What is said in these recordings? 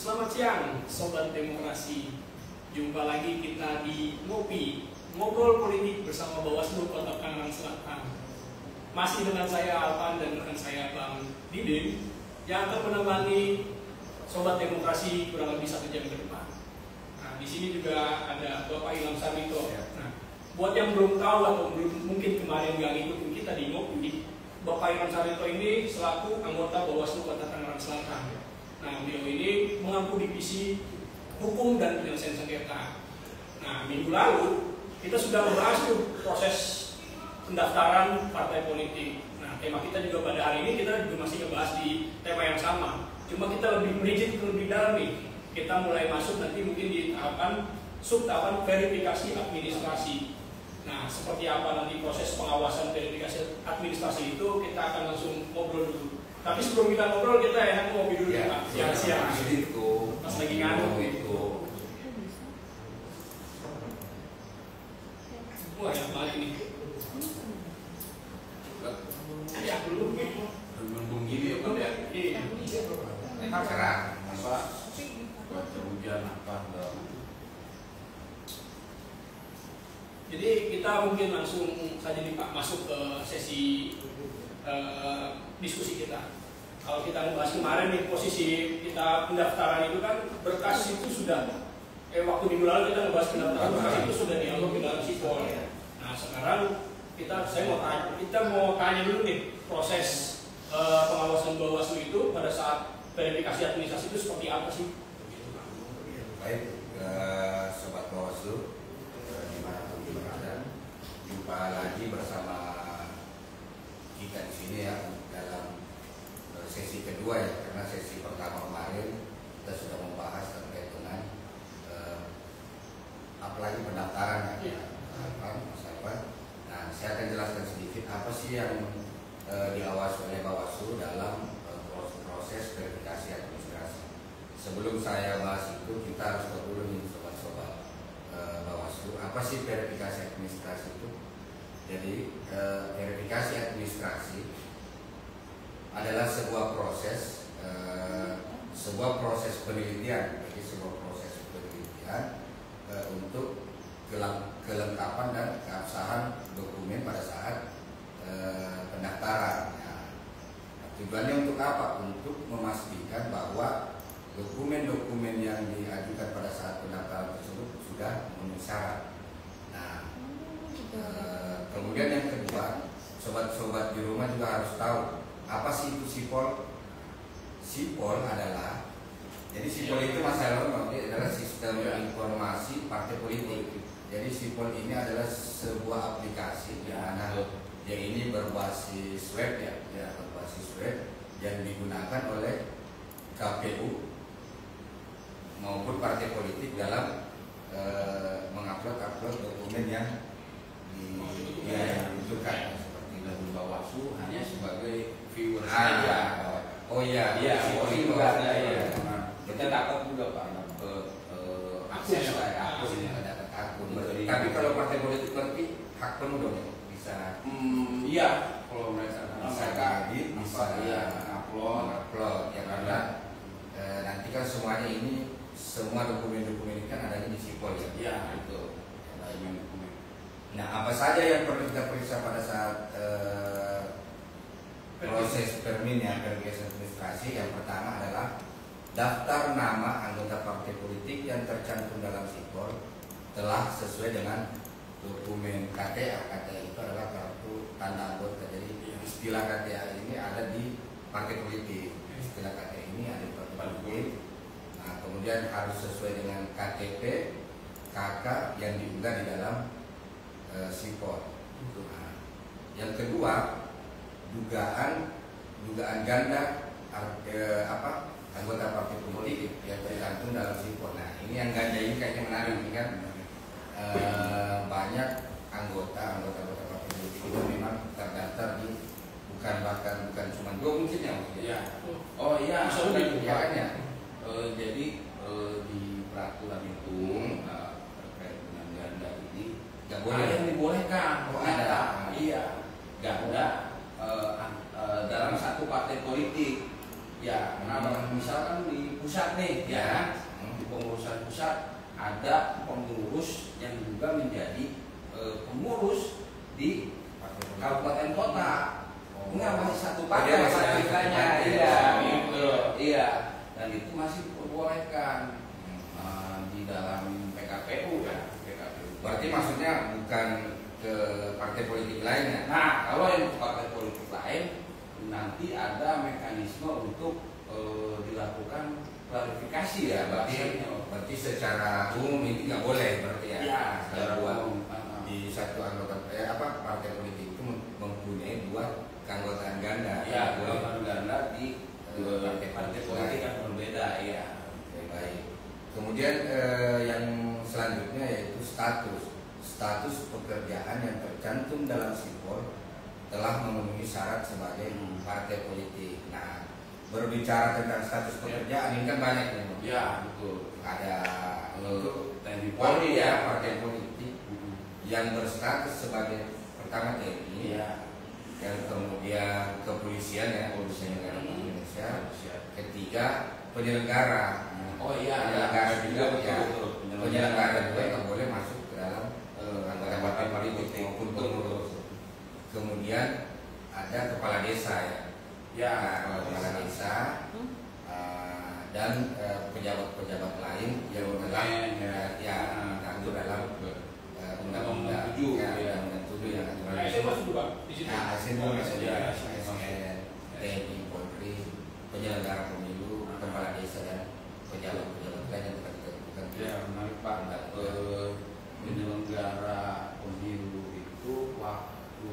Selamat siang, Sobat Demokrasi. Jumpa lagi kita di Ngopi, Ngobrol Politik bersama Bawaslu Kota Tangerang Selatan. Masih dengan saya Alvan dan rekan saya Bang Didin yang akan menemani Sobat Demokrasi kurang lebih 1 jam ke depan. Nah, di sini juga ada Bapak Ilham Sarito. Nah, buat yang belum tahu atau belum mungkin kemarin nggak ngikutin kita di Ngopi, Bapak Ilham Sarito ini selaku anggota Bawaslu Kota Tangerang Selatan. Nah, beliau ini mengampu divisi hukum dan penyelesaian sengketa. Nah, minggu lalu kita sudah membahas proses pendaftaran partai politik. Nah, tema kita juga pada hari ini kita juga masih membahas di tema yang sama. Cuma kita lebih merinci lebih dalam nih. Kita mulai masuk nanti mungkin di tahapan verifikasi administrasi. Nah, seperti apa nanti proses pengawasan verifikasi administrasi itu kita akan langsung ngobrol dulu. Tapi sebelum kita ngobrol kita enak ngopi dulu ya, Pak. Siang-siang itu pas lagi ngantuk itu. Wah, enak banget ini. Ya dulu. Mendung gini ya Pak ya. Iya. Enak cerah. Apa? Cuaca hujan apa enggak. Jadi kita mungkin langsung saja nih Pak masuk ke sesi diskusi kita. Kalau kita membahas kemarin nih posisi kita pendaftaran itu kan berkas itu sudah waktu minggu lalu kita membahas pendaftaran berkas itu sudah dialog di dalam sipol. Nah sekarang kita mau tanya dulu nih proses pengawasan Bawaslu itu pada saat verifikasi administrasi itu seperti apa sih? Baik, sobat Bawaslu dimanapun berada, jumpa lagi bersama kita di sini ya dalam sesi kedua ya, karena sesi pertama kemarin kita sudah membahas terkait dengan apalagi pendaftaran ya, Mas Alvan. Nah, saya akan jelaskan sedikit apa sih yang diawasi oleh Bawaslu dalam proses verifikasi administrasi. Sebelum saya bahas itu, kita harus tahu dulu nih sobat-sobat Bawaslu, apa sih verifikasi administrasi itu? Jadi verifikasi administrasi adalah sebuah proses penelitian, untuk kelengkapan dan keabsahan dokumen pada saat pendaftaran. Nah, tujuannya untuk apa? Untuk memastikan bahwa dokumen-dokumen yang diajukan pada saat pendaftaran tersebut sudah memenuhi syarat. Nah, kemudian yang kedua, sobat-sobat di rumah juga harus tahu apa sih itu sipol. Sipol adalah, jadi sipol itu masalah adalah sistem informasi partai politik. Jadi sipol ini adalah sebuah aplikasi di mana yang ini berbasis web berbasis web yang digunakan oleh KPU maupun partai politik dalam mengupload dokumen yang dibutuhkan. Seperti lagu Bawaslu hanya sebagai viewer saja. Oh iya, itu juga ada ya. Kita dapat juga Pak ke akses akun yang dapat akun. Tapi kalau partai politik berarti hak penuh dong bisa. Iya, kalau mereka bisa edit, bisa upload ya, karena nanti kan semuanya ini semua dokumen-dokumen ini kan adanya di sipol ya. Iya, itu. Dokumen. Nah, apa saja yang perlu kita periksa pada saat proses verifikasi administrasi? Yang pertama adalah daftar nama anggota partai politik yang tercantum dalam sipol telah sesuai dengan dokumen KTA. KTA itu adalah kartu tanda anggota. Jadi istilah KTA ini ada di partai politik. Istilah KTA ini ada di partai politik. Nah, kemudian harus sesuai dengan KTP, KK yang diunggah di dalam sipol. Nah, yang kedua, dugaan ganda anggota partai politik yang tercantum dalam sipol. Nah, ini yang ganda ini kayaknya menarik ini kan. Banyak anggota partai politik itu memang terdaftar di bukan cuma 2 mungkin ya. Iya. Oh iya, ya. Jadi di peraturan itu terkait dengan ganda ini Nggak boleh. ada yang dibolehkan. Ada. Iya, ganda dalam satu partai politik. Ya, karena misalkan di pusat nih, ya, di pengurusan pusat ada pengurus yang juga menjadi pengurus di kabupaten kota. Enggak, masih satu partai ceritanya, iya, gitu, iya, dan itu masih diperbolehkan di dalam PKPU ya, PKPU. Berarti maksudnya bukan ke partai politik lainnya. Nah, kalau yang partai politik lain nanti ada mekanisme untuk dilakukan klarifikasi ya, berarti secara umum ini nggak boleh berarti ya. Ya, secara umum. Di satu anggota partai politik itu mempunyai dua keanggotaan ganda. Ya, keanggotaan ganda di partai politik yang berbeda ya. Baik. Kemudian yang selanjutnya yaitu status pekerjaan yang tercantum dalam sipol telah memenuhi syarat sebagai partai politik. Nah, berbicara tentang status pekerjaan ini kan banyak nih. Ya, betul. Ada TNI Polri ya, partai politik yang berstatus sebagai pertama TNI, ya, yang kemudian kepolisian ya, Kepolisian Negara Indonesia, ketiga penyelenggara. Oh iya, penyelenggara juga ya, betul. penyelenggara juga yang boleh masuk ke dalam anggota partai politik maupun pengurus. Kemudian ada kepala desa ya, Ya, kepala desa dan pejabat-pejabat lain yang dalam diatur dalam undang-undang 7 ya, undang-undang 7 yang ASN masuk juga di situ. Nah, ASN masuk ya, TNI, Polri, penyelenggara pemilu, kepala desa dan pejabat-pejabat lain yang bukan. Ya, menarik Pak. Penyelenggara pemilu itu waktu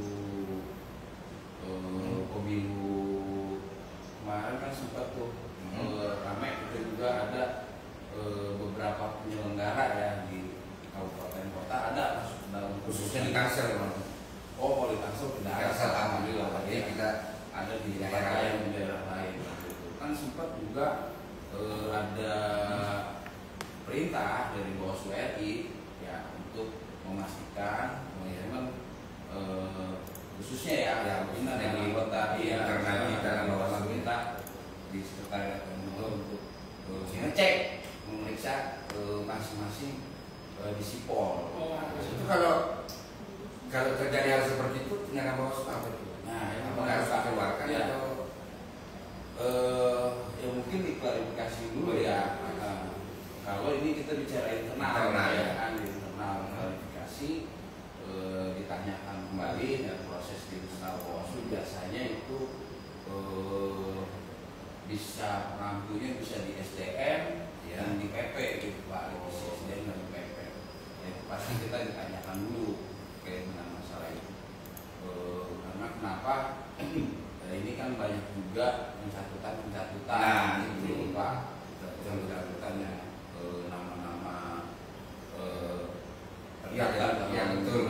pemilu kemarin kan sempat tuh ramai, itu juga ada beberapa penyelenggara ya di kabupaten kota ada masuk dalam, khususnya di Tangsel. Oh, kalau di Tangsel tidak ada. Tangsel alhamdulillah, jadi kita ada di daerah lain, gitu. Kan sempat juga ada perintah dari Bawaslu RI ya untuk memastikan teman-teman khususnya ya pimpinan yang anggota karena di dalam Bawaslu minta di sekretariat untuk ngecek, memeriksa masing-masing di sipol. Itu kalau terjadi hal seperti itu tindakan Bawaslu apa itu? Nah, yang apakah harus dikeluarkan ya, atau ya mungkin diklarifikasi dulu ya. Kalau ini kita bicara internal ya. Kan internal klarifikasi, ditanyakan kembali dan proses di internal Bawaslu biasanya itu bisa pengampunya bisa di SDM dan di PP gitu Pak, di SDM dan di PP. Ya, pasti kita ditanyakan dulu kayak dengan masalah itu. Karena kenapa? Ini kan banyak juga pencatutan gitu Pak, pencatutannya nama-nama yang betul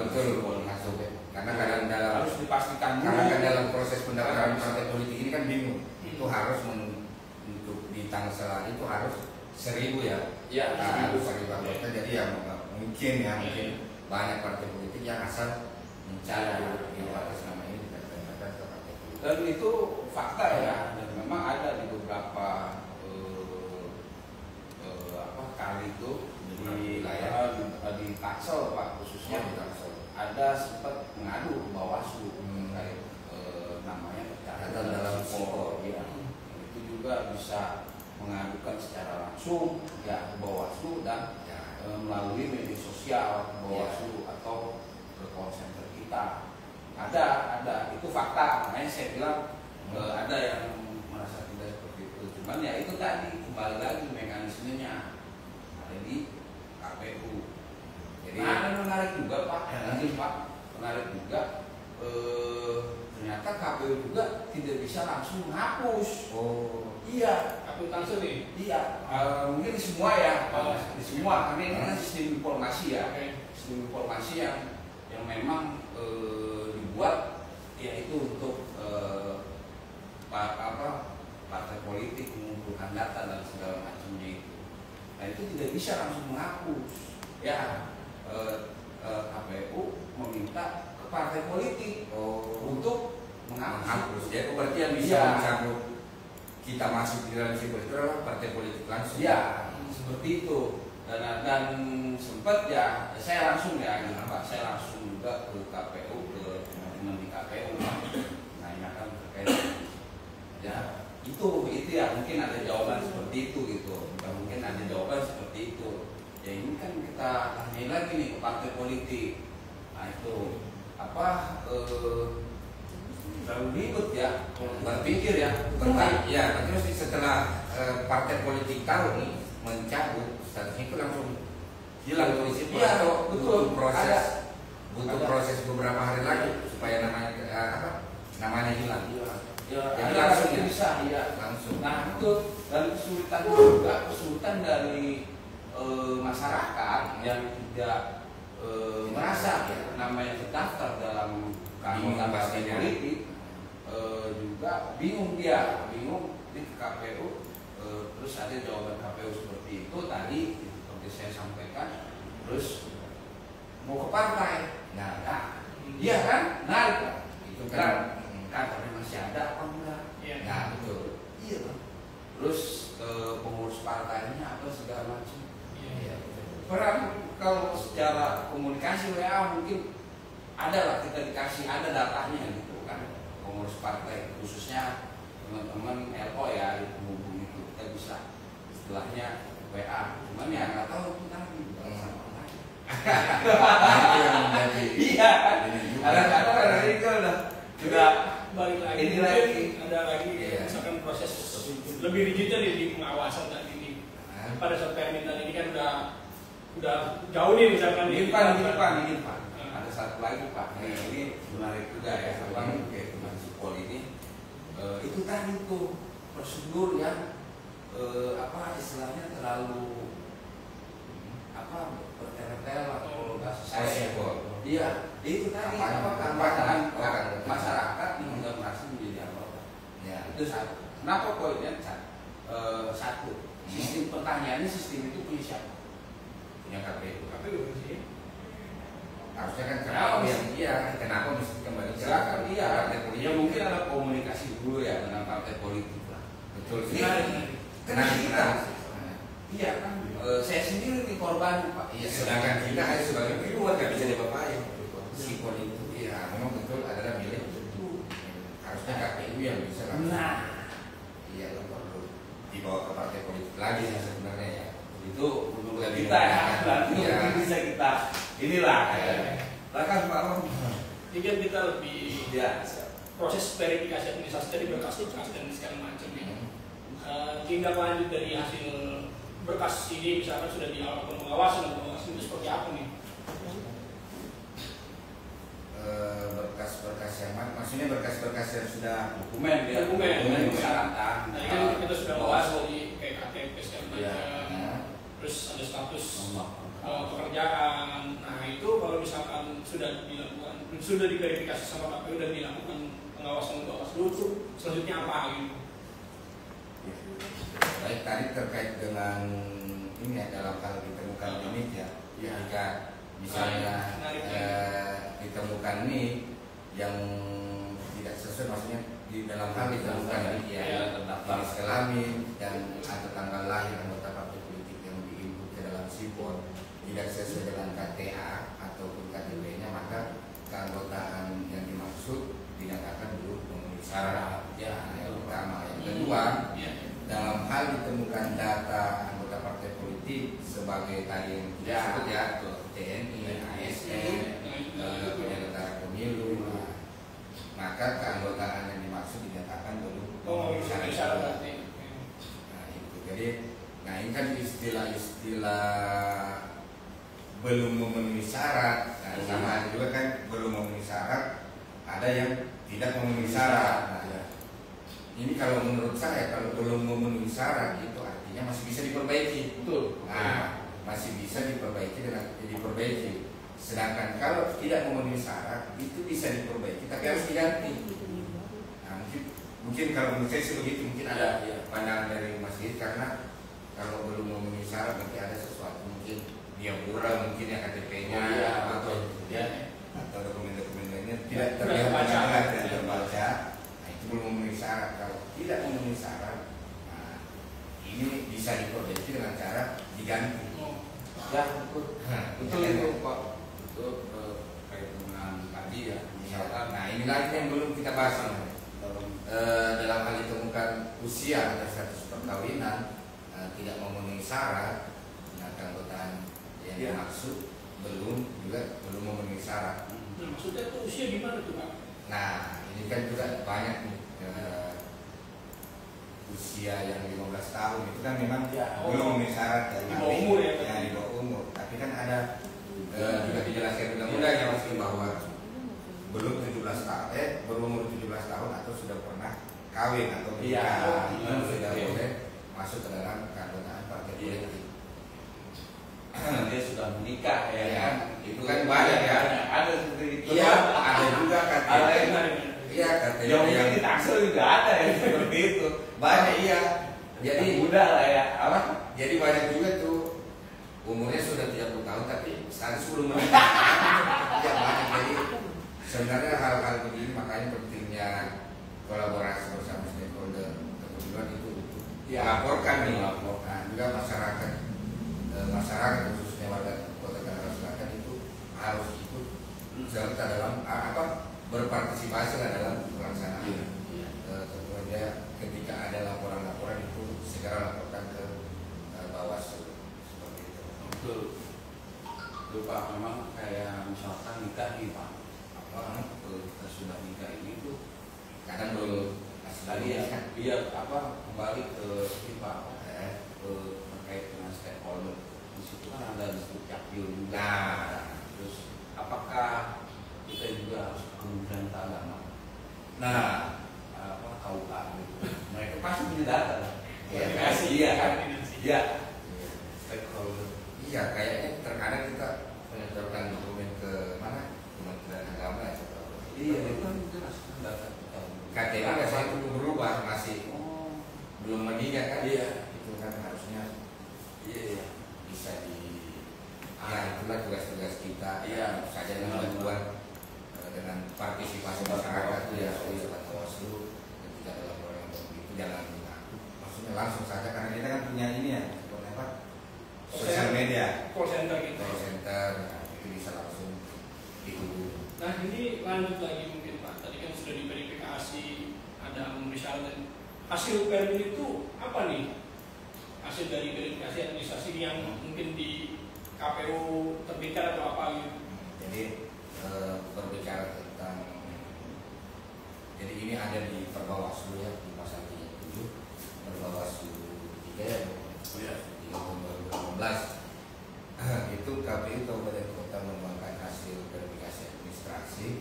masuk. Karena kadang dalam harus dipastikan karena kan dalam proses pendaftaran partai politik ini kan bingung. Itu harus untuk di Tangsel itu harus 1.000 ya. Ya, harus 1.000 anggota. Jadi ya mungkin banyak partai politik yang asal mencari atas nama ini dikatakan ke partai politik. Dan itu fakta ya, dan memang ada di beberapa kali itu di wilayah di Tangsel Pak, khususnya di Tangsel ada sempat mengadu ke Bawaslu terkait namanya tercatat dalam sipol ya. Itu juga bisa mengadukan secara langsung ya ke Bawaslu dan melalui media sosial Bawaslu atau ke call center kita. Ada itu fakta, makanya saya bilang ada yang merasa tidak seperti itu. Cuman ya itu tadi kembali lagi mekanismenya ada di KPU. Jadi menarik juga Pak, menarik juga ternyata KPU juga tidak bisa langsung menghapus. Oh iya, KPU Tangsel nih. Iya, mungkin di semua ya, di semua. Karena ini kan sistem informasi ya, sistem informasi yang memang dibuat yaitu untuk partai politik mengumpulkan data dan segala macamnya itu. Nah itu tidak bisa langsung menghapus. Ya, KPU meminta ke partai politik untuk menghapus. Jadi berarti yang bisa mencabut kita masuk di dalam sipol itu adalah partai politik langsung. Ya, seperti itu. Dan sempat ya saya langsung ya, Pak, saya langsung juga ke KPU, ke teman di KPU, menanyakan terkait ya itu ya mungkin ada jawaban seperti itu gitu, ya, mungkin ada jawaban seperti itu. Ya ini kan kita tanya lagi nih ke partai politik, nah itu apa terlalu ribet ya, berpikir ya, Ya, terus setelah partai politik tahu nih mencabut statusnya itu langsung hilang dari situ. Iya, Atau betul. butuh proses beberapa hari lagi supaya namanya hilang. Ya, jadi ada langsung ya? bisa, iya. Langsung. Nah itu dan kesulitan dari masyarakat yang tidak merasa ya, namanya terdaftar dalam keanggotaan partai politik, juga bingung di KPU, terus ada jawaban KPU seperti itu tadi seperti saya sampaikan, terus mau ke partai, iya kan, Itu kan kantornya masih ada apa enggak? Iya. nah betul. Iya kan. Terus pengurus partainya apa segala macam. Iya. Peran kalau secara komunikasi WA mungkin ada lah, kita dikasih ada datanya gitu kan, pengurus partai khususnya teman-teman LO ya di penghubung itu kita bisa istilahnya WA, cuman ya nggak tahu itu tadi Itu yang menjadi iya ini juga. kadang-kadang itu udah Balik lagi, ini mungkin lagi. ada lagi Iya. misalkan proses lebih rigidnya di pengawasan tadi ini. Pada saat permintaan ini kan udah jauh nih misalkan Ini Pak. Hmm. Ada satu lagi Pak. Ini menarik juga ya, Bang, kayak teman Sipol ini. Itu tadi tuh prosedur yang istilahnya terlalu bertele-tele kalau bahasa saya. Iya, itu tadi masyarakat yang nggak merasa menjadi anggota. Ya. Itu satu. Kenapa poinnya satu? Sistem pertanyaannya sistem itu punya siapa? Punya KPU. sih. Harusnya kan Kenapa kenapa mesti kembali ke Silakan dia. partai politik? Ya mungkin ada komunikasi dulu ya dengan partai politik lah. Betul sih. Kenapa kita? Nah, Iya kan. Saya sendiri nih korban Pak. Iya, sedangkan kita sebagai keluar nggak bisa diapa-apain. Sipol itu ya memang betul adalah milik itu. Harusnya KPU yang bisa langsung. Nah, Iya, lo perlu dibawa ke partai politik lagi sebenarnya ya. itu menurut kita ya. Nanti Iya. mungkin bisa kita inilah. Iya. Silakan Pak Rom. Jadi kan kita lebih Ya. proses verifikasi administrasi dari berkas dan segala macam ya. Tindak lanjut dari hasil berkas ini misalkan sudah dilakukan pengawasan itu seperti apa nih? Berkas-berkas yang mana? Maksudnya berkas-berkas yang sudah Dokumen persyaratan. Tadi kan kita sudah bahas dari KTP segala Iya. macam, terus ada status pekerjaan. Nah itu kalau misalkan sudah diverifikasi sama KPU dan dilakukan pengawasan Bawaslu itu selanjutnya apa gitu? baik tadi terkait dengan ini ya, dalam hal ditemukan ini ya, jika misalnya ditemukan ini yang tidak sesuai, maksudnya di dalam hal ditemukan ini ya jenis kelamin dan atau tanggal lahir anggota partai politik yang diinput ke dalam sipol tidak sesuai dengan KTA ataupun KTP-nya, maka keanggotaan yang dimaksud dinyatakan belum memenuhi syarat. Ya, yang pertama. Yang kedua, dalam hal ditemukan data anggota partai politik sebagai tadi yang disebut ya, TNI, ASN, penyelenggara pemilu, maka keanggotaan yang dimaksud dinyatakan belum memenuhi syarat. Nah itu, jadi, ini kan istilah-istilah belum memenuhi syarat. Nah, sama juga kan belum memenuhi syarat, ada yang tidak memenuhi syarat. Nah, ini kalau menurut saya kalau belum memenuhi syarat itu artinya masih bisa diperbaiki. Betul. Nah, masih bisa diperbaiki dengan diperbaiki. Sedangkan kalau tidak memenuhi syarat itu bisa diperbaiki tapi harus diganti. Nah, mungkin kalau menurut saya sih begitu, mungkin ada pandangan dari Mas Yid, karena kalau belum memenuhi syarat berarti ada sesuatu, mungkin dia kurang, mungkin ya KTP-nya atau dokumen-dokumen lainnya tidak terlihat, tidak terbaca. Belum memenuhi syarat. Kalau tidak memenuhi syarat bisa diperbaiki dengan cara diganti. Ya betul, Nah, betul ya, itu Pak, betul kayak dengan tadi ya, misalkan. Nah ini lagi yang belum kita bahas nih. Dalam hal ditemukan usia atau status perkawinan tidak memenuhi syarat, nah keanggotaan yang dimaksud belum memenuhi syarat. Nah, maksudnya itu usia gimana tuh Pak? Nah ini kan juga banyak nih usia yang 15 tahun itu kan memang belum memenuhi syarat di bawah umur ya, di bawah umur. Tapi kan ada juga dijelaskan undang-undang yang masih bahwa belum 17 tahun, berumur 17 tahun atau sudah pernah kawin atau menikah, sudah boleh masuk ke dalam keanggotaan partai politik. Dia sudah menikah ya kan? Itu kan banyak ya. Ada seperti itu. Iya, ada juga KTP. Iya, KTP yang di Tangsel juga ada ya seperti itu. Banyak iya. Jadi muda lah ya. Apa? Jadi banyak juga tuh umurnya sudah 30 tahun tapi status belum menikah. Ya banyak. Jadi sebenarnya hal-hal begini makanya pentingnya kolaborasi bersama stakeholder. Kebetulan itu melaporkan nih, nah, juga masyarakat khususnya warga Kota Tangerang Selatan itu harus ikut serta dalam berpartisipasi dalam pelaksanaan. Tentunya ketika ada laporan-laporan itu segera laporkan ke Bawaslu seperti itu. Betul. Itu Pak, memang kayak misalkan nikah nih Pak. Kita sudah nikah ini tuh kadang belum tadi ya, iya kembali ke Pak terkait dengan stakeholder. Di situ kan ada disebut capil juga. Nah, terus apakah kita juga harus Kementerian Agama? Nah, KUA gitu. Mereka pasti punya data. Iya kan? Iya. Stakeholder. Iya, kayaknya terkadang kita menyetorkan dokumen ke mana? Kementerian Agama ya. Iya, itu kan jelas data. KTP biasanya itu berubah, masih belum menikah kan? Iya. Itu kan harusnya bisa itulah tugas-tugas kita. Iya. Saja dengan bantuan dengan partisipasi masyarakat ya, Bawaslu ketika ada laporan yang begitu jangan maksudnya langsung saja karena kita kan punya ini ya, sosial media, call center gitu. Call center, nah, itu bisa langsung dihubungi. Nah ini lanjut lagi mungkin Pak, tadi kan sudah diverifikasi ada memenuhi syarat dan hasil permin itu apa nih? Hasil dari verifikasi administrasi yang mungkin di KPU terbitkan atau apa gitu? Jadi berbicara tentang jadi ini ada di Perbawaslu ya di pasal 37 Perbawaslu 3 ya di tahun 2018 itu KPU Kabupaten Kota mengembangkan hasil verifikasi administrasi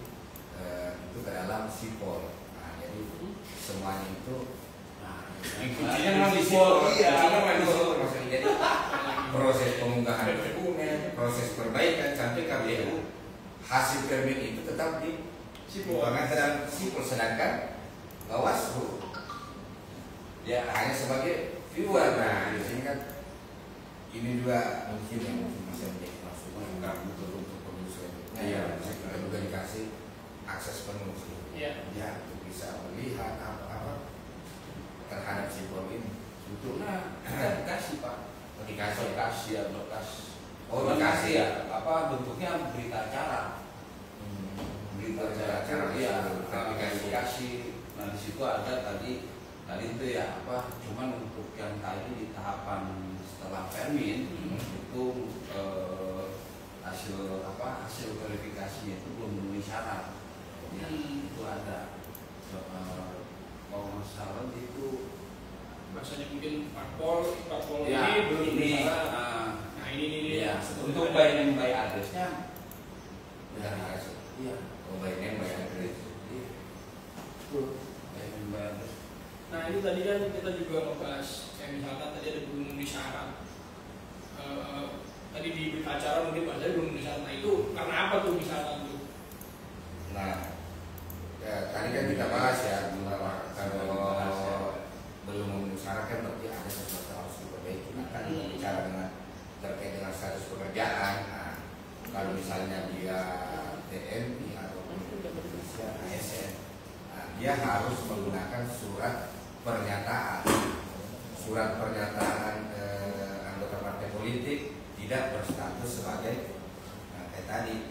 itu ke dalam sipol. Nah jadi semuanya itu kuncinya memang di sipol. Jadi proses pemunggahan dokumen, proses perbaikan sampai KPU hasil permin itu tetap di sipol, dalam sipol, sedangkan Bawaslu ya hanya sebagai viewer. Nah di sini kan ini juga mungkin yang masih menjadi masukan untuk pemilu selanjutnya. Ya, kita juga dikasih akses penuh sih. Ya, untuk bisa melihat apa terhadap sipol ini. Sebetulnya kita dikasih Pak, dikasih ya bekas. Oh, dikasih ya. Bentuknya berita acara. Berita acara ya, dikasih. Nah di situ ada tadi itu ya cuman untuk yang tadi di tahapan setelah permin itu hasil verifikasinya itu belum memenuhi syarat. Ya, itu ada. Kalau masalah itu maksudnya mungkin parpol ya, ini belum ini ini ya, untuk by name by address-nya Udah dikasih. Iya. Oh, by name by address. Betul. By name by address. Nah ini tadi kan kita juga membahas kayak misalkan tadi ada belum memenuhi syarat. Tadi di berita acara mungkin bahasanya belum memenuhi syarat. Nah itu karena apa tuh misalkan tuh? Nah, ya, tadi kan kita bahas ya kalau belum memenuhi syarat kan berarti ada sesuatu harus diperbaiki. Kan bicara dengan terkait dengan status pekerjaan. Nah, kalau misalnya dia TNI atau Indonesia ASN, nah, dia harus menggunakan surat pernyataan politik tidak berstatus sebagai kayak tadi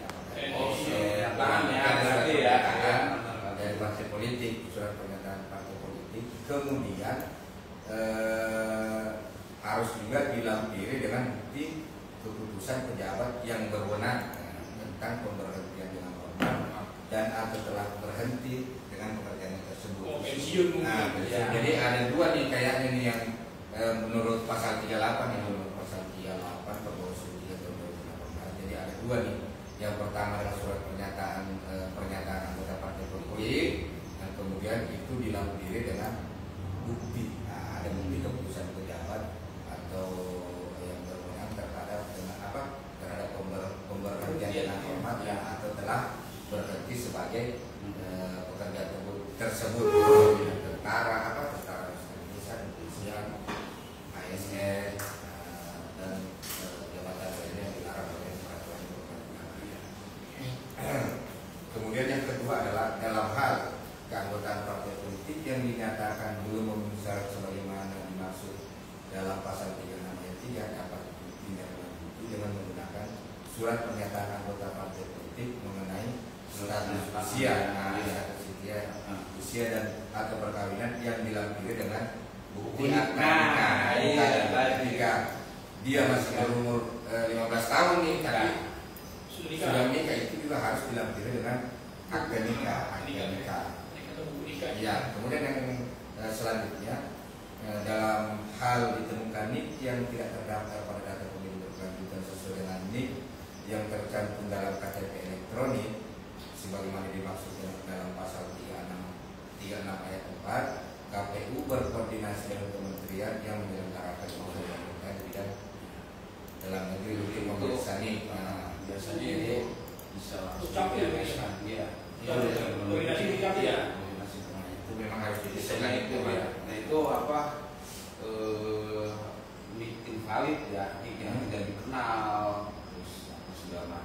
dari partai politik, surat pernyataan partai politik, kemudian harus juga dilampiri dengan bukti keputusan pejabat yang berwenang tentang pemberhentian dengan hormat dan atau telah berhenti dengan pekerjaan tersebut. Pensiun mungkin. Jadi ada dua nih kayaknya nih yang menurut pasal 38 yang menurut pasal 38 Perbawaslu 3 tahun 2018. Jadi ada dua nih. Yang pertama adalah surat pernyataan anggota partai politik, dan kemudian itu dilampiri dengan bukti. Nah, ada bukti keputusan pejabat atau yang berwenang terhadap pemberhentian dengan hormat yang atau telah berhenti sebagai pekerja tersebut, tentara kepolisian, ASN, dan jabatan lainnya yang dilarang oleh peraturan perundang-undangan. Kemudian yang kedua adalah dalam hal keanggotaan partai politik yang dinyatakan belum memenuhi syarat sebagaimana dimaksud dalam pasal 36 ayat 3 dapat ditindaklanjuti dengan menggunakan surat pernyataan anggota partai politik mengenai status usia dan atau perkawinan yang dilampiri dengan bukti akta nikah. Jika dia masih berumur 15 tahun nih, tapi sudah menikah, itu juga harus dilampiri dengan akta nikah. Ya, kemudian yang selanjutnya dalam hal ditemukan NIK yang tidak terdaftar pada data pemilih berkelanjutan sesuai dengan NIK yang tercantum dalam KTP elektronik sebagaimana dimaksud dalam pasal 36 ayat 4, KPU berkoordinasi dengan kementerian yang menyelenggarakan pemilihan di bidang dalam negeri untuk memeriksa NIK. Biasanya itu bisa ucap ya, koordinasi ucap ya. Itu memang harus didesain itu ya. Nah itu apa? NIK invalid ya, NIK yang tidak dikenal, terus segala.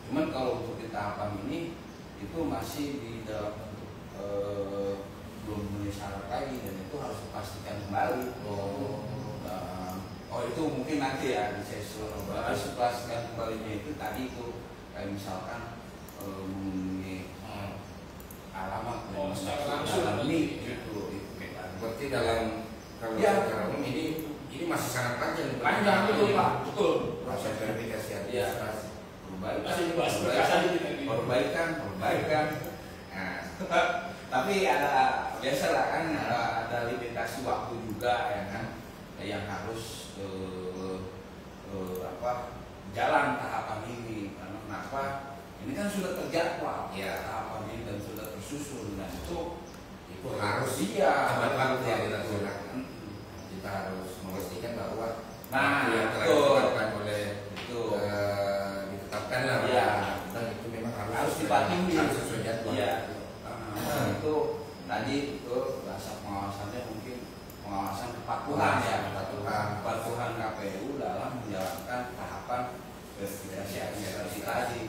Cuman kalau untuk di tahapan ini itu masih di dalam belum memenuhi syarat lagi dan itu harus dipastikan kembali. Itu mungkin nanti ya di sesi harus dipastikan kembalinya itu tadi itu kayak misalkan menghubungi alamat secara langsung ini gitu. Berarti dalam kalau secara umum ini masih sangat panjang betul Pak, betul. Proses verifikasi administrasi. Perbaikan. Nah, tapi ada biasalah kan ada limitasi waktu juga ya kan yang harus jalan tahapan ini. Karena kenapa? Ini kan sudah terjadwal ya tahapan ini dan sudah tersusun dan itu harus tepat waktu yang dilaksanakan. Kita harus memastikan bahwa yang telah ditetapkan oleh ditetapkanlah ya. Itu memang harus dipatuhi, harus sesuai jadwal. Iya. Itu tadi itu bahasa pengawasannya mungkin pengawasan kepatuhan ya, kepatuhan KPU dalam menjalankan tahapan verifikasi administrasi tadi.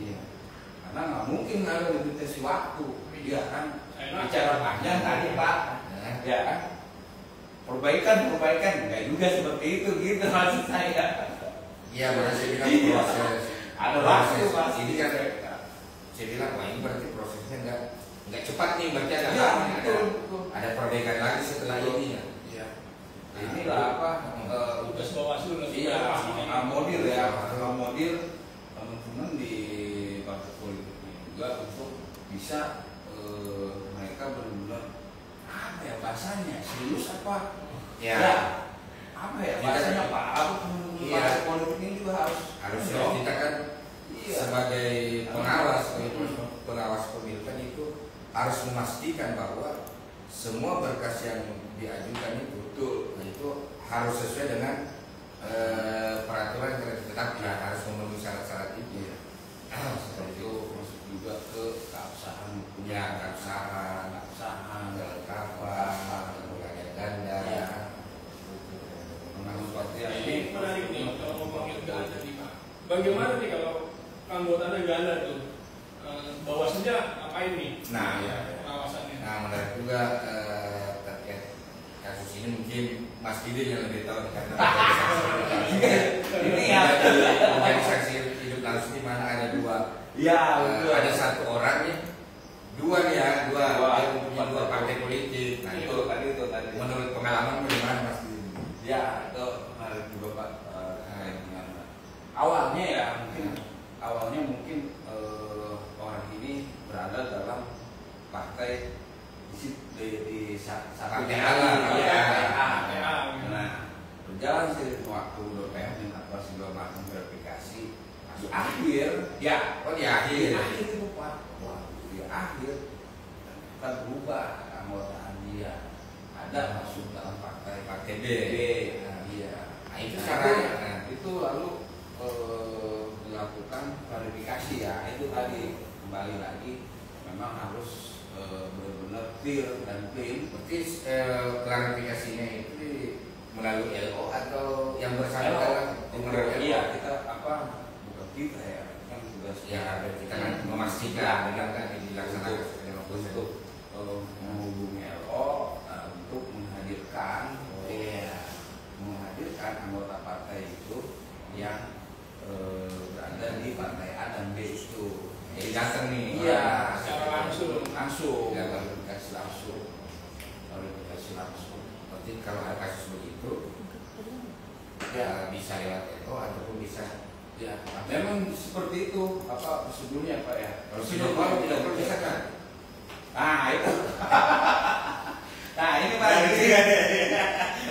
Iya. Karena nggak mungkin ada limitasi waktu, iya kan? Bicara panjang tadi Pak, ya kan? Perbaikan nggak juga seperti itu gitu maksud saya. Iya, masih bilang proses. Ada waktu Pak. Ini kan saya bilang wah ini berarti prosesnya nggak cepat nih berarti ada perbaikan lagi setelah ini ya. Iya. Inilah apa? Tugas Bawaslu modil teman-teman di partai politik juga untuk bisa mereka benar-benar apa ya bahasanya serius apa? Ya. Apa ya bahasanya Pak? Aku partai politik ini juga harus kita kan sebagai pengawas pemilu kan itu harus memastikan bahwa semua berkas yang diajukan itu harus sesuai dengan peraturan yang ditetapkan, harus memenuhi syarat-syarat itu. Seperti itu masuk juga ke keabsahan hukum, keabsahan, kelengkapan, keluarga ganda. Ini menarik nih kalau ngomongin ganda nih Pak. Bagaimana nih kalau anggotanya ganda tuh? Bawaslunya ngapain nih? Nah, pengawasannya. Nah, menarik juga terkait kasus ini mungkin Mas Didi yang lebih tahu karena Ini ya. organisasi hidup langsung di mana ada dua. Ya, betul. Ada satu orang nih, dua nih ya, dua yang punya dua partai politik. Nah itu tadi. menurut pengalaman bagaimana Mas Didi? Ya, itu menarik juga Pak. Awalnya mungkin orang ini berada dalam partai di satu Partai A. PA. Nah, berjalan seiring waktu berpihak dan apa segala macam verifikasi di akhir Di akhir itu Pak. Di akhir kan berubah keanggotaan dia. Ada masuk dalam partai B. Nah, itu Nah, caranya. itu lalu dilakukan klarifikasi ya. Itu tadi kembali lagi memang harus benar-benar clear dan clean. Berarti klarifikasinya itu melalui LO atau yang bersangkutan melalui LO? Iya, kita bukan kita ya, kan tugas Ya, kita kan memastikan benar kan dilaksanakan untuk menghubungi LO untuk menghadirkan anggota partai itu yang berada di partai A dan B itu. Jadi datang nih. Iya, secara langsung. Ya, klarifikasi langsung. Berarti kalau ada kasus begitu, ya bisa lewat LO ataupun bisa. Ya, memang seperti itu prosedurnya Pak ya. Kalau tidak tidak bisa kan? Nah itu. Nah ini Pak.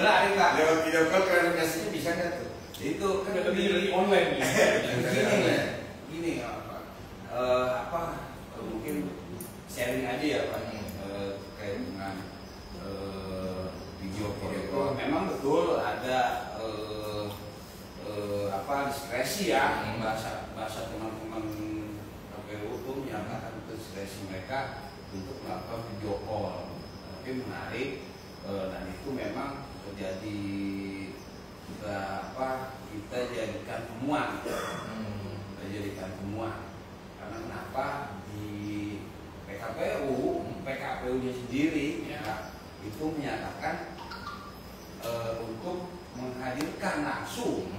Menarik Pak. Lewat video call klarifikasinya bisa nggak tuh? Itu kan Lebih online nih. Gini mungkin sharing aja ya Pak terkait dengan video call itu. Memang betul ada diskresi ya, bahasa teman-teman KPU itu menyatakan diskresi mereka untuk melakukan video call. Tapi menarik dan itu memang terjadi kita jadikan temuan. Karena kenapa di PKPU-nya sendiri itu menyatakan untuk menghadirkan langsung.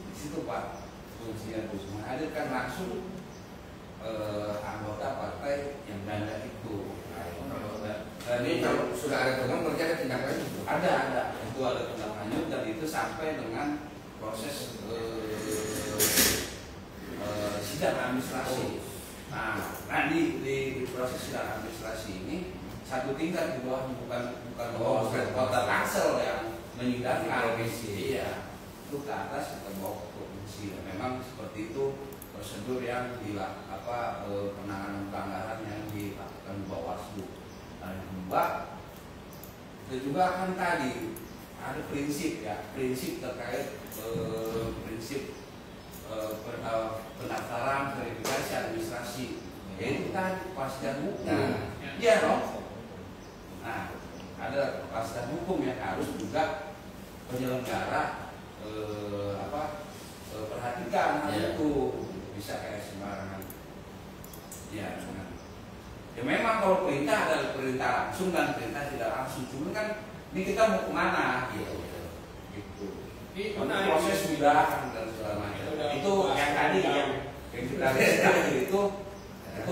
Di situ Pak fungsinya itu menghadirkan langsung anggota partai yang ada itu. Dan ini kalau sudah ada temuan berarti ada tindak lanjut. Ada itu ada tindak lanjut dan itu sampai dengan proses sidang administrasi. Nah di proses sidang administrasi ini satu tingkat di bawah bukan kota Tangsel yang menyidangkan revisi. Iya, itu ke atas kita bawa ke provinsi. Memang seperti itu prosedur yang penanganan pelanggaran yang dilakukan di Bawaslu. Dan kedua, itu juga kan tadi ada prinsip terkait prinsip pendaftaran verifikasi administrasi, yaitu kan kepastian hukum. Iya dong. Nah, ada kepastian hukum yang harus juga penyelenggara perhatikan hal itu, bisa kayak sembarangan. Ya, ya memang kalau perintah adalah perintah langsung dan perintah tidak langsung. Cuma kan ini kita mau kemana gitu. Proses sudah dan segala macam. Itu yang tadi yang kita lihat itu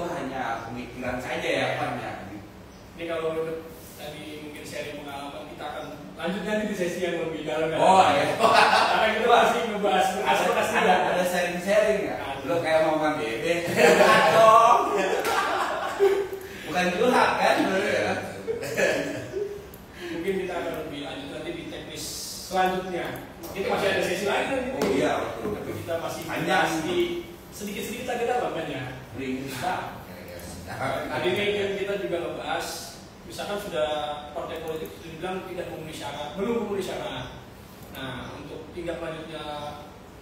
hanya pemikiran saja ya Pak ya. Ini kalau tadi mungkin sharing pengalaman, kita akan lanjut nanti di sesi yang lebih dalam. Ya. Karena kita masih ngebahas ada sharing ya. Lo kayak mau makan bebek. Bukan curhat kan? Mungkin kita akan lebih lanjut nanti di teknis selanjutnya. Kita masih ada sesi lain kan? Oh iya. Tapi kita masih Panjang. sedikit-sedikit agak dalam kan ya. Tadi ini kita juga ngebahas, misalkan sudah partai politik sudah dibilang tidak memenuhi syarat, belum memenuhi syarat. Nah, untuk tindak lanjutnya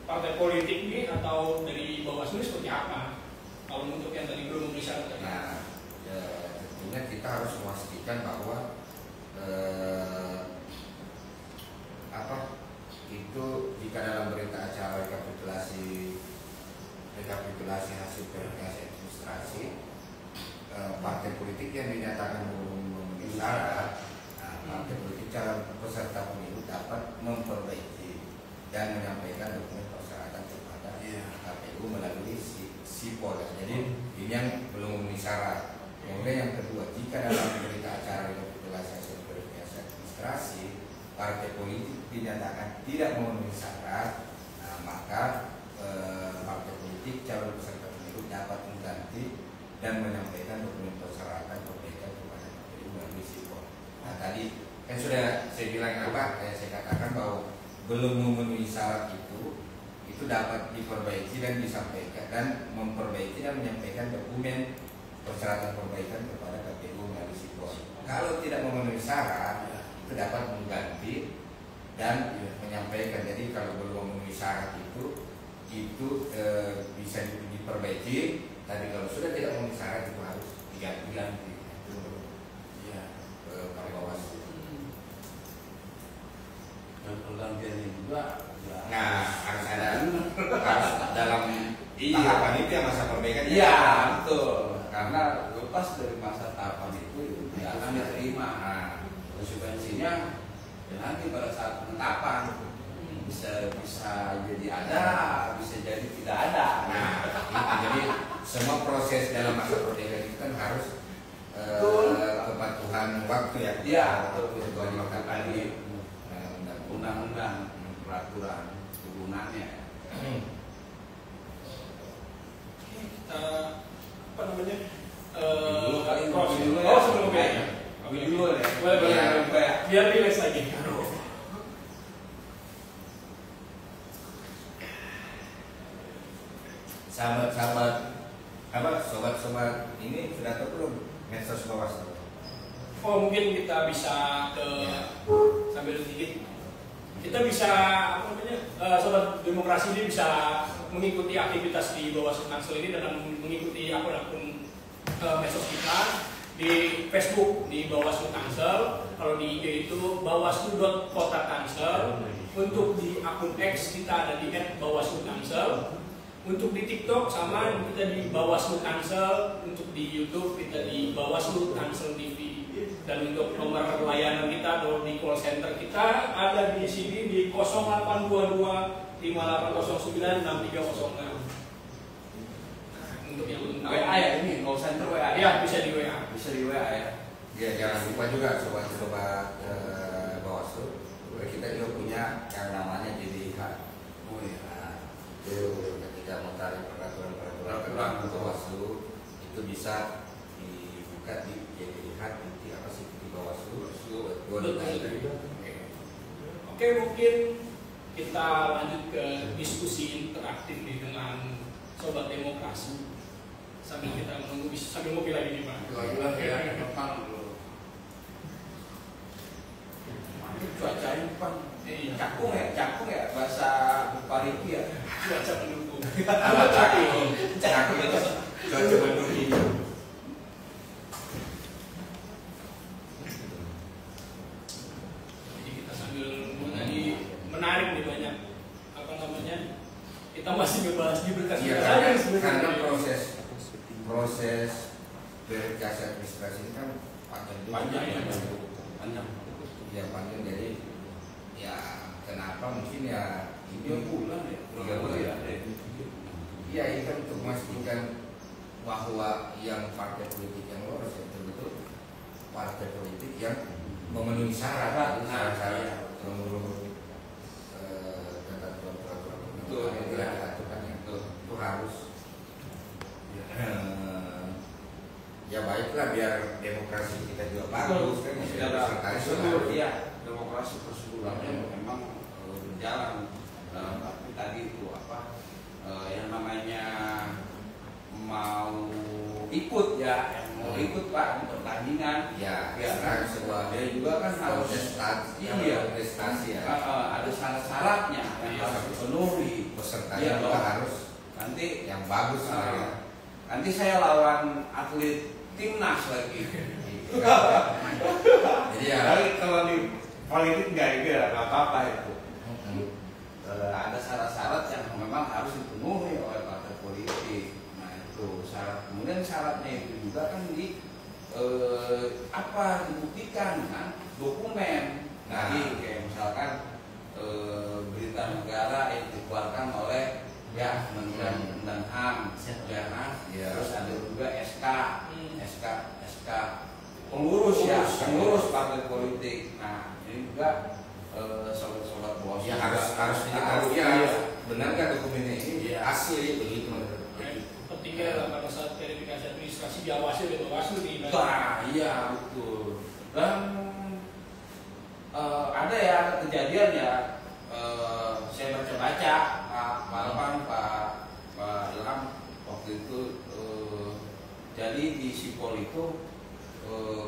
partai politik ini atau dari Bawaslu seperti apa? Kalau untuk yang tadi belum memenuhi syarat. Nah, tentunya kita harus memastikan bahwa itu jika dalam berita acara rekapitulasi hasil verifikasi administrasi partai politik yang dinyatakan belum memenuhi syarat, partai politik calon peserta pemilu dapat memperbaiki dan menyampaikan dokumen persyaratan kepada KPU melalui sipol. Jadi ini yang belum memenuhi syarat. Kemudian yang kedua, jika dalam berita acara rekapitulasi hasil verifikasi administrasi partai politik dinyatakan tidak memenuhi syarat, maka partai politik calon peserta pemilu dapat mengganti dan menyampaikan dokumen persyaratan perbaikan kepada KPU melalui sipol. Nah tadi kan sudah saya bilang saya katakan bahwa belum memenuhi syarat itu dapat diperbaiki dan disampaikan dan memperbaiki dan menyampaikan dokumen persyaratan perbaikan kepada KPU melalui sipol. Kalau tidak memenuhi syarat itu dapat mengganti dan menyampaikan. Jadi kalau belum memenuhi syarat itu bisa diperbaiki. Tapi kalau sudah tidak memenuhi syarat itu harus diganti. Itu Pak Bawaslu. Dan pergantiannya juga harus ada harus dalam tahapan itu yang masa perbaikan. Iya betul. Karena lepas dari masa tahapan itu ya akan diterima. Konsekuensinya ya nanti pada saat penetapan bisa jadi ada, bisa jadi tidak ada. Jadi semua proses dalam masa perbaikan itu kan harus kepatuhan waktu ya. Iya betul. Tadi undang-undang peraturan turunannya. Apa namanya? Proses. Sebelum dulu ya. Boleh. Biar relax lagi. Sobat ini sudah tahu belum medsos Bawaslu? Oh mungkin kita bisa sambil sedikit. Kita bisa sobat demokrasi ini bisa mengikuti aktivitas di Bawaslu Tangsel ini dalam mengikuti akun medsos kita di Facebook di Bawaslu Tangsel, kalau di IG itu bawaslu.kota-tangsel, untuk di akun X kita ada di @bawaslu-tangsel, untuk di TikTok sama kita di Bawaslu Tangsel, untuk di YouTube kita di Bawaslu Tangsel TV. Dan untuk nomor layanan kita atau di call center kita ada di sini di 0822 5809 6306. Untuk yang WA ya ini call center WA. Ya bisa di WA. Bisa di WA ya. Ya jangan lupa juga sobat-sobat Bawaslu, kita juga punya yang namanya JDH. Oh iya. Itu ketika mau tarik peraturan Bawaslu itu bisa dibuka di JDH di Bawaslu. Oke, mungkin kita lanjut ke diskusi interaktif nih dengan sobat demokrasi sambil kita menunggu sambil ngopi lagi nih Pak. Gila ya, depan dulu. Cuacanya depan. Cakung ya bahasa Pariki ya. Cuaca mendukung. Cakung itu cuaca mendukung. Jadi kita sambil tadi menarik nih banyak kita masih ngebahas di berkas karena proses verifikasi administrasi ini kan panjang. Ya panjang, jadi ya kenapa mungkin ya ini 3 bulan ya. 3 bulan ya. Iya ini kan untuk memastikan bahwa yang partai politik yang lolos betul-betul partai politik yang memenuhi syarat menurut ketentuan peraturan yang dilakukan itu harus ya baiklah biar demokrasi kita juga bagus kan ya demokrasi proseduralnya memang berjalan dalam arti tadi itu apa yang namanya mau ikut ya yang mau ikut Pak pertandingan ya kan sebuah dia juga kan harus prestasi ya ada syarat-syaratnya yang harus dipenuhi pesertanya juga harus nanti yang bagus nanti saya lawan atlet timnas lagi jadi ya kalau di politik nggak apa-apa itu ada syarat-syarat yang memang harus dipenuhi oleh partai politik. Nah itu syarat. Kemudian syaratnya itu juga kan di dibuktikan kan dokumen Jadi kayak misalkan berita negara yang dikeluarkan oleh ya Kementerian HAM, ya kan? Terus ada juga SK pengurus partai politik. Nah ini juga sobat-sobat bawaslu Ya harus diketahui ya, benar nggak dokumennya ini asli begitu. Pentingnya pada saat verifikasi administrasi diawasi oleh Bawaslu di. Iya betul. Dan ada kejadian ya, saya baca-baca Pak Ilham waktu itu, jadi di sipol itu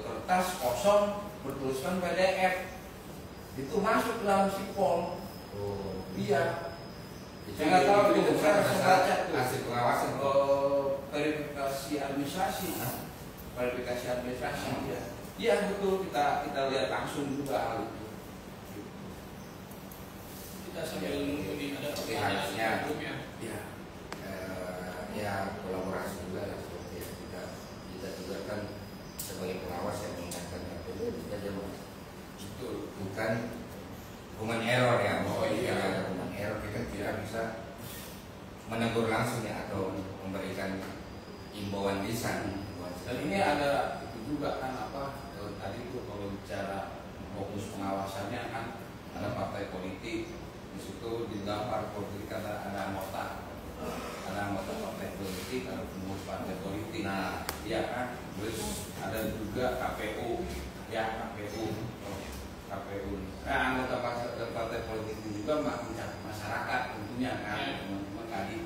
kertas kosong bertuliskan PDF itu masuk ke dalam sipol. Iya. Saya nggak tahu itu saya baca tuh hasil pengawasan verifikasi administrasi. Ya. Iya betul, kita lihat langsung juga hal itu. Kita sambil menunggu ada harusnya grupnya. Ya kolaborasi juga lah, seperti yang kita juga kan sebagai pengawas yang mengingatkan KPU kita jangan betul, bukan human error ya. Ada human error, kita tidak bisa menegur langsung ya atau memberikan imbauan lisan. Dan ini ada itu juga kan tadi itu kalau bicara fokus pengawasannya kan ada partai politik di situ, di dalam partai politik ada anggota partai politik, ada pengurus partai politik. Nah iya kan, terus ada juga KPU. Nah anggota partai politik ini juga masyarakat tentunya kan, teman-teman tadi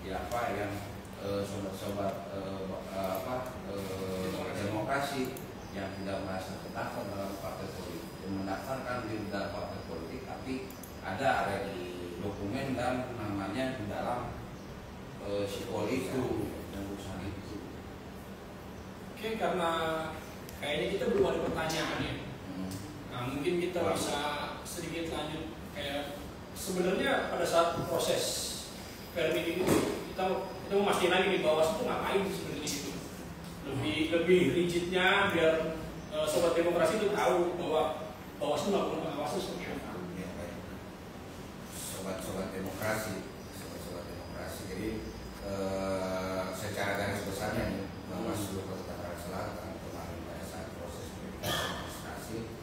ya apa yang sobat-sobat demokrasi yang tidak merasa terdaftar dalam partai politik, yang mendaftarkan diri dalam partai politik, tapi ada di dokumen dan namanya di dalam sipol itu dan urusan itu. Oke, karena kayaknya kita belum ada pertanyaan ya. Nah, mungkin kita bisa sedikit lanjut kayak sebenarnya pada saat proses permit itu kita memastikan lagi di Bawaslu itu ngapain sebenarnya itu. Lebih rigidnya biar sobat demokrasi itu tahu bahwa Bawaslu melakukan pengawasan seperti apa. Sobat-sobat demokrasi. Jadi secara garis besarnya nih, Bawaslu Kota Tangerang Selatan kemarin pada saat proses verifikasi administrasi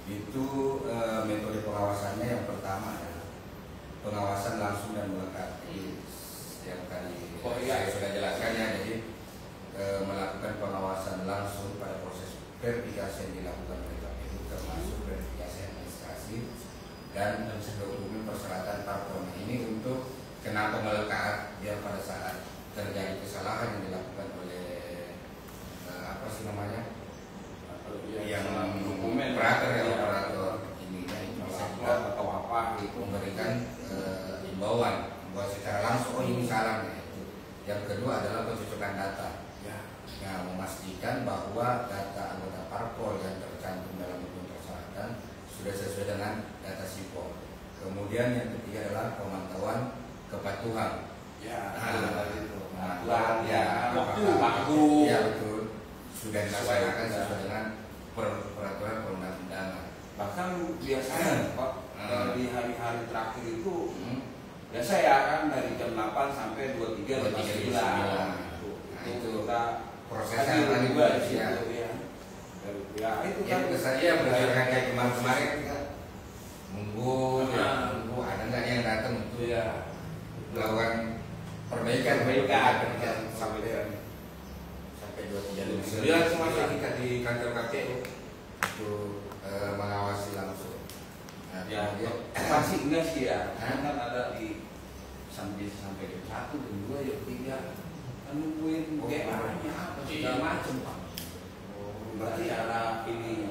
itu metode pengawasannya yang pertama adalah pengawasan langsung dan melekat. Yang tadi saya sudah jelaskan ya, jadi melakukan pengawasan langsung pada proses verifikasi yang dilakukan oleh KPU, termasuk verifikasi administrasi dan dokumen persyaratan parpol. Ini untuk kenapa melekat, biar pada saat terjadi kesalahan yang dilakukan oleh yang dokumen operator ini bisa juga atau apa memberikan imbauan secara langsung, ini salah ya. Yang kedua adalah pencocokan data, memastikan bahwa data anggota parpol yang tercantum dalam dokumen persyaratan sudah sesuai dengan data sipol. Kemudian yang ketiga adalah pemantauan kepatuhan. Waktu. Ya betul. Sudah dilaksanakan sesuai dengan peraturan perundang-undangan. Bahkan biasanya Pak di hari-hari terakhir itu biasa ya kan dari jam 8 sampai 23:59. Itu kita prosesnya tadi juga di situ ya. Ya itu Ya kan saja berdasarkan kayak kemarin kan nunggu ada nggak yang datang untuk melakukan perbaikan sampai 23:59 semuanya kita di kantor KPU untuk mengawasi langsung. Pasti enggak sih ya, kan ada di sampai jam 1, jam 2, jam 3 kan nungguin GA-nya apa segala macam Pak. Berarti ada ini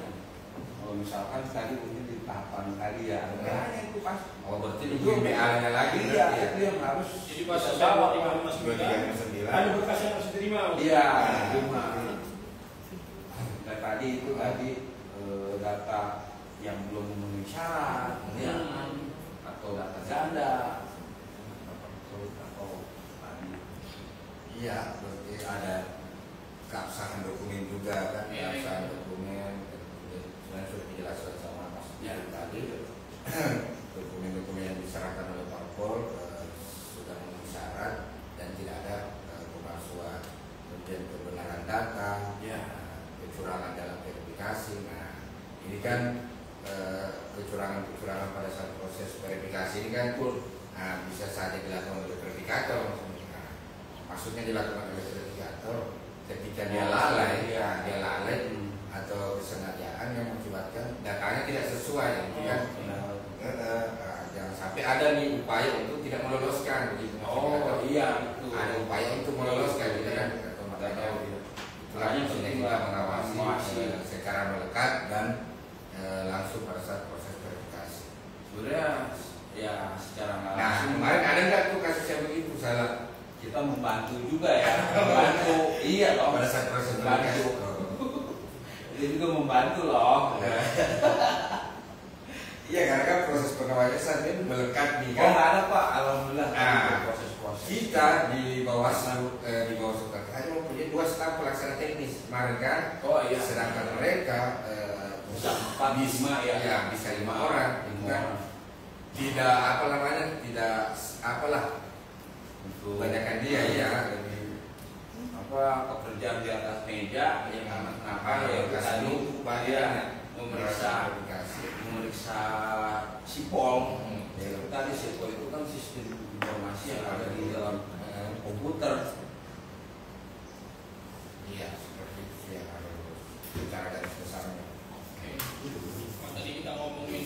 kalau misalkan tadi mungkin di tahapan tadi ya ada itu pas berarti nungguin BA-nya lagi itu yang harus jadi pas bawa 359 ada berkas yang harus diterima. Iya, cuma tadi itu data yang belum memenuhi syarat atau data ganda atau iya, berarti ada keabsahan dokumen juga kan, keabsahan dokumen sudah dijelaskan sama Mas Ya tadi dokumen-dokumen yang diserahkan oleh parpol sudah memenuhi syarat dan tidak ada pemalsuan, kemudian kebenaran data, kecurangan dalam verifikasi. Nah, ini kan kecurangan pada saat proses verifikasi ini kan bisa saja dilakukan oleh verifikator. Nah, maksudnya dilakukan oleh verifikator ketika dia lalai, atau kesengajaan yang mengakibatkan datanya tidak sesuai, gitu kan? Jangan sampai ada nih upaya untuk tidak meloloskan, begitu. Ada upaya untuk meloloskan, gitu kan? Itulah maksudnya kita mengawasi secara melekat dan langsung pada saat proses verifikasi. Sebenarnya ya secara Nah, langsung. kemarin ada nggak tuh kasus yang begitu salah? Kita membantu juga ya, membantu. Iya loh. Pada saat proses verifikasi. Itu juga membantu loh. Iya, karena kan proses pengawasan ini melekat nih Oh kan. nggak ada Pak, alhamdulillah. Nah, proses-proses. Kita di Bawaslu hanya mempunyai 2 staf pelaksana teknis kemarin kan. Oh iya. Sedangkan mereka Bisa 4, 5 ya. Ya, bisa 5 orang, gitu kan. Tidak Untuk kebanyakan dia ya lebih pekerjaan di atas meja yang kenapa ya tadi memeriksa sipol. Tadi sipol itu kan sistem informasi yang ada di dalam komputer. Iya, seperti itu yang harus bicara dari besarnya. Oke. Nah, tadi kita ngomongin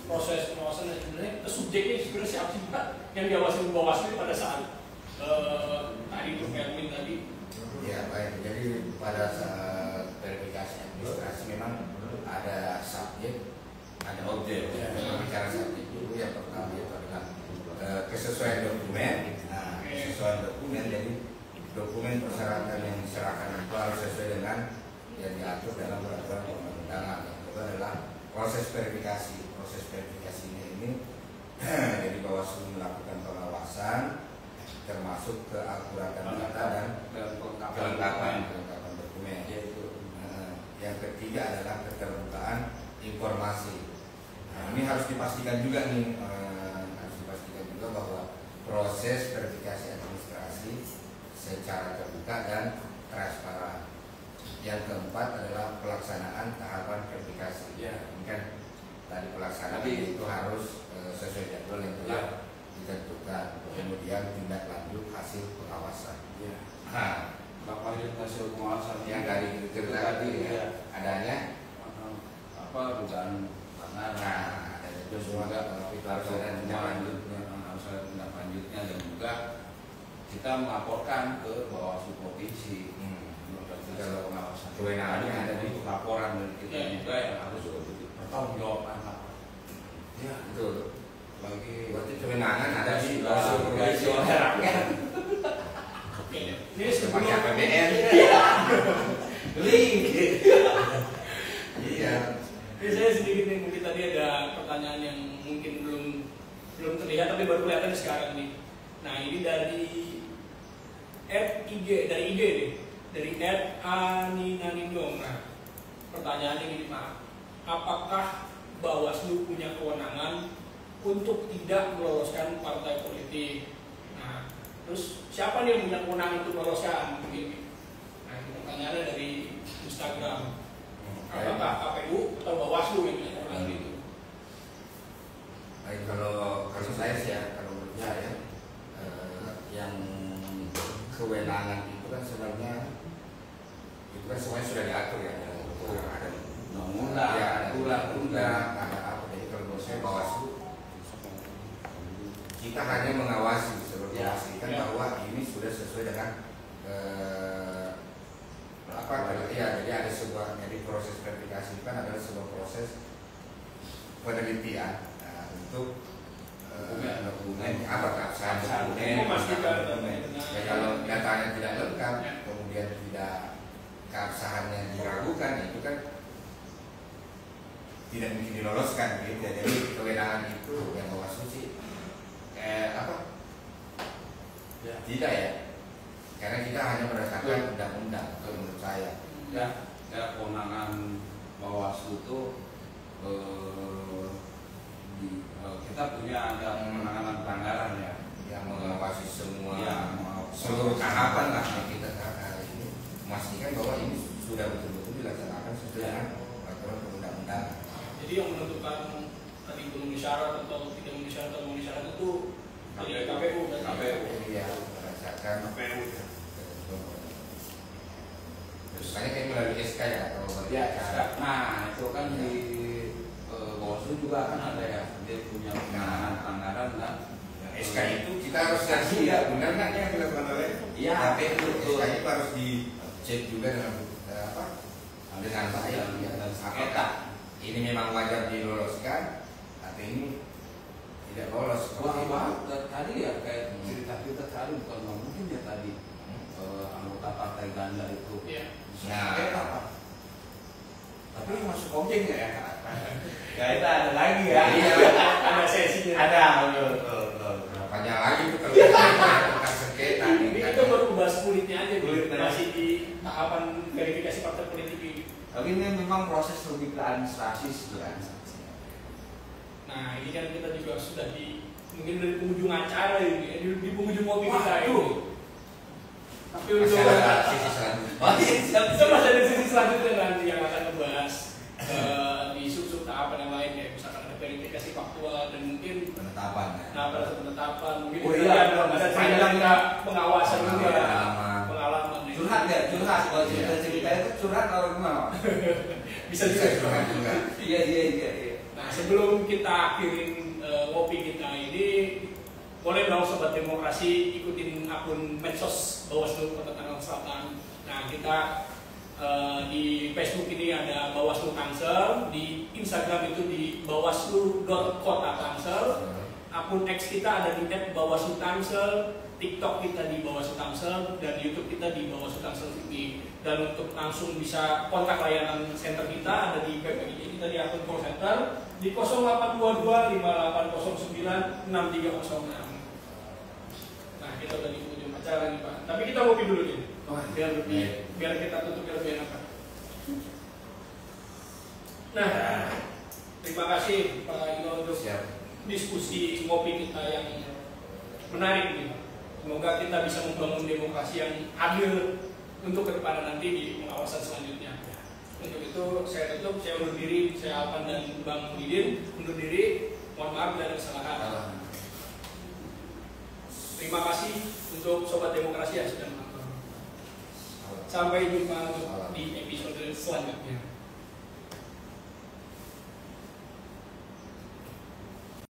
proses pengawasan dan sebenarnya subjeknya sebenarnya siapa sih Pak yang diawasi Bawaslu pada saat tadi itu Kelvin tadi? Ya baik, jadi pada saat verifikasi administrasi memang ada subjek, ada objek. Bicara subjek dulu, yang pertama itu adalah kesesuaian dokumen. Nah, kesesuaian dokumen, jadi dokumen persyaratan yang diserahkan itu harus sesuai dengan yang diatur dalam peraturan perundang-undangan. Yang kedua adalah proses verifikasi. Proses verifikasinya ini jadi Bawaslu melakukan pengawasan termasuk keakuratan data dan kelengkapan dokumen. Yang ketiga adalah keterbukaan informasi. Nah, ini harus dipastikan juga nih, bahwa proses verifikasi administrasi secara terbuka dan transparan. Yang keempat adalah pelaksanaan tahapan verifikasi. Ya, kan tadi pelaksanaan itu harus sesuai jadwal yang telah ditentukan. Kemudian tindak lanjut hasil pengawasan. Nah, Lanjut hasil pengawasan yang dari itu tadi ya, adanya dugaan pelanggaran. Nah, ada itu semua itu harus ada tindak lanjutnya. Harus ada tindak lanjutnya dan juga kita melaporkan ke Bawaslu provinsi. Kalau pengawasan kewenangannya ada di laporan dari kita juga yang harus bertanggung jawab. Ya, betul. Bagi Berarti kewenangan ada di Bawaslu provinsi oleh rakyat. Oke. Ini Seperti sebelum APBN. Link. Iya. Ini saya sedikit nih, mungkin tadi ada pertanyaan yang mungkin belum terlihat tapi baru kelihatan sekarang nih. Nah, ini dari @IG, dari IG nih. Dari @aninanindong. Nah, pertanyaannya gini Pak, apakah Bawaslu punya kewenangan untuk tidak meloloskan partai politik? Nah, terus siapa nih yang punya kewenangan untuk meloloskan? Begini. Nah, ini pertanyaannya dari Instagram. Apakah KPU atau Bawaslu yang punya kewenangan itu? Baik, kalau saya sih ya, kalau menurut saya yang kewenangan itu kan sebenarnya semuanya sudah diatur ya, ada undang-undang, ya, ada undang-undang, ada apa. Jadi kalau menurut saya Bawaslu kita hanya mengawasi, seperti memastikan bahwa ini sudah sesuai dengan jadi ada sebuah, jadi proses verifikasi kan adalah sebuah proses penelitian untuk dokumen apa keabsahan dokumen. Ya, kalau datanya tidak lengkap, kemudian tidak keabsahannya diragukan, itu kan tidak mungkin diloloskan gitu. Jadi kewenangan itu yang Bawaslu sih tidak ya, karena kita hanya berdasarkan undang-undang menurut saya. Ya kewenangan Bawaslu itu kita punya ada penanganan pelanggaran ya, yang mengawasi semua ya, seluruh tahapan lah yang kita hari ini, memastikan bahwa ini sudah betul-betul dilaksanakan sesuai dengan peraturan perundang-undangan. Jadi yang menentukan tadi itu memenuhi syarat atau tidak memenuhi syarat atau memenuhi syarat itu dari KPU. Iya, berdasarkan KPU. Terus saya kayak melalui SK ya atau Ya, nah itu kan di Bawaslu juga kan ada ya, dia punya penanganan pelanggaran kan. SK itu kita harus kasih ya, benar nggak yang dilakukan oleh Iya, KPU. betul. SK itu harus dicek juga dengan apa? Dengan baik dan sengketa. apakah ini memang wajar diloloskan atau ini tidak lolos. Wah, tadi ya kayak cerita kita tadi bukan mungkin ya tadi anggota partai ganda itu. Iya. Sengketa Pak. Tapi masuk objek nggak ya? Ya itu ada lagi ya. Iya. Ada sesinya. Ada, betul. Makanya lagi itu kalau kita sengketa Ini kita baru bahas kulitnya aja, Kulitnya. masih di tahapan verifikasi partai politik ini. Tapi ini memang proses lebih ke administrasi sih kan. Nah ini kan kita juga sudah di mungkin dari penghujung acara ini, di penghujung ngopi kita ini. Tapi untuk masih ada sisi selanjutnya. kita masih ada sisi selanjutnya nanti yang akan membahas di sub-sub tahapan yang lain ya, misalkan ada verifikasi faktual dan mungkin Penetapan. pada penetapan, mungkin Oh kita iya, ada cerita pengawasan juga, Pengalaman. pengalaman. Curhat ya, curhat. Kalau cerita itu curhat kalau gimana? Bisa Bisa juga. juga. Iya. Nah sebelum kita akhirin ngopi kita ini, boleh dong Sobat Demokrasi ikutin akun medsos Bawaslu Kota Tangerang Selatan. Nah kita di Facebook ini ada Bawaslu Tangsel, di Instagram itu di bawaslu.kota-tangsel, akun X kita ada di @bawaslu Tangsel, TikTok kita di Bawaslu Tangsel, dan YouTube kita di Bawaslu Tangsel TV. Dan untuk langsung bisa kontak layanan center kita ada di PPI kita di akun call center di 0822 5809 6306. Nah kita udah di ujung acara nih Pak, tapi kita ngopi dulu nih biar kita tutup lebih enak. Nah terima kasih Pak Ino untuk diskusi ngopi kita yang menarik nih Pak. Semoga kita bisa membangun demokrasi yang adil untuk kedepan nanti di pengawasan selanjutnya. Untuk itu saya tutup, saya undur diri, saya Alpan dan Bang Muhyiddin undur diri. Mohon maaf bila ada kesalahan. Terima kasih untuk Sobat Demokrasi yang sudah menonton. Sampai jumpa di episode selanjutnya.